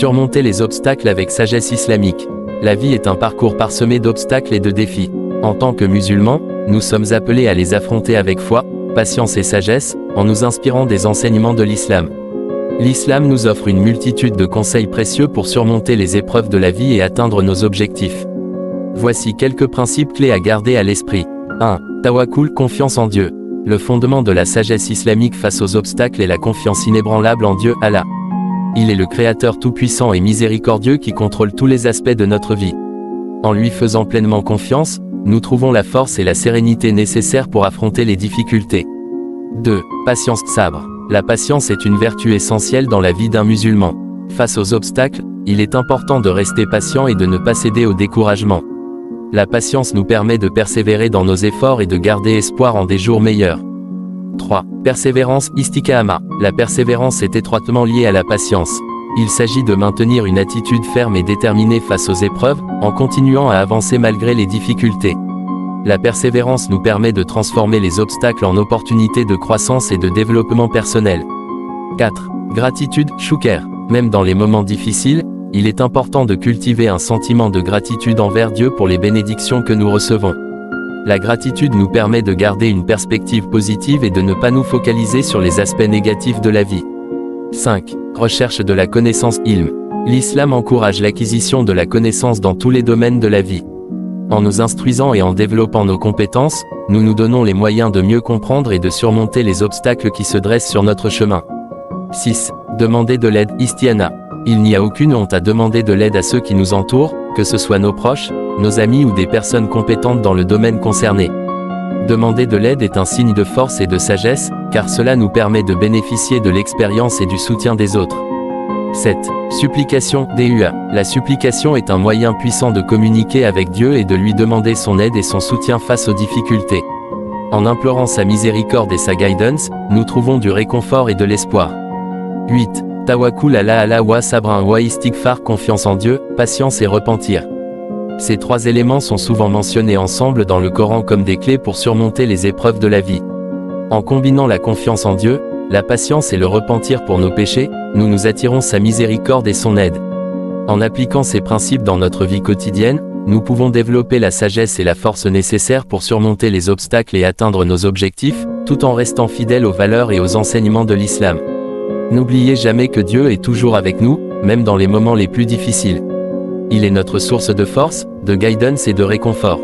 Surmonter les obstacles avec sagesse islamique. La vie est un parcours parsemé d'obstacles et de défis. En tant que musulmans, nous sommes appelés à les affronter avec foi, patience et sagesse, en nous inspirant des enseignements de l'islam. L'islam nous offre une multitude de conseils précieux pour surmonter les épreuves de la vie et atteindre nos objectifs. Voici quelques principes clés à garder à l'esprit. 1. Tawakkul, confiance en Dieu. Le fondement de la sagesse islamique face aux obstacles est la confiance inébranlable en Dieu, Allah. Il est le Créateur tout-puissant et miséricordieux qui contrôle tous les aspects de notre vie. En lui faisant pleinement confiance, nous trouvons la force et la sérénité nécessaires pour affronter les difficultés. 2. Patience, sabre. La patience est une vertu essentielle dans la vie d'un musulman. Face aux obstacles, il est important de rester patient et de ne pas céder au découragement. La patience nous permet de persévérer dans nos efforts et de garder espoir en des jours meilleurs. 3. Persévérance, istiqaama. La persévérance est étroitement liée à la patience. Il s'agit de maintenir une attitude ferme et déterminée face aux épreuves, en continuant à avancer malgré les difficultés. La persévérance nous permet de transformer les obstacles en opportunités de croissance et de développement personnel. 4. Gratitude, shukr. Même dans les moments difficiles, il est important de cultiver un sentiment de gratitude envers Dieu pour les bénédictions que nous recevons. La gratitude nous permet de garder une perspective positive et de ne pas nous focaliser sur les aspects négatifs de la vie. 5. Recherche de la connaissance, ilm. L'islam encourage l'acquisition de la connaissance dans tous les domaines de la vie. En nous instruisant et en développant nos compétences, nous nous donnons les moyens de mieux comprendre et de surmonter les obstacles qui se dressent sur notre chemin. 6. Demander de l'aide, istiana. Il n'y a aucune honte à demander de l'aide à ceux qui nous entourent, que ce soit nos proches, nos amis ou des personnes compétentes dans le domaine concerné. Demander de l'aide est un signe de force et de sagesse, car cela nous permet de bénéficier de l'expérience et du soutien des autres. 7. Supplication, dua. La supplication est un moyen puissant de communiquer avec Dieu et de lui demander son aide et son soutien face aux difficultés. En implorant sa miséricorde et sa guidance, nous trouvons du réconfort et de l'espoir. 8. Tawakkul ala Allah wa sabrin wa istighfar, confiance en Dieu, patience et repentir. Ces trois éléments sont souvent mentionnés ensemble dans le Coran comme des clés pour surmonter les épreuves de la vie. En combinant la confiance en Dieu, la patience et le repentir pour nos péchés, nous nous attirons sa miséricorde et son aide. En appliquant ces principes dans notre vie quotidienne, nous pouvons développer la sagesse et la force nécessaires pour surmonter les obstacles et atteindre nos objectifs, tout en restant fidèles aux valeurs et aux enseignements de l'islam. N'oubliez jamais que Dieu est toujours avec nous, même dans les moments les plus difficiles. Il est notre source de force, de guidance et de réconfort.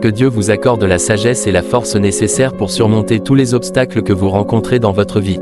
Que Dieu vous accorde la sagesse et la force nécessaires pour surmonter tous les obstacles que vous rencontrez dans votre vie.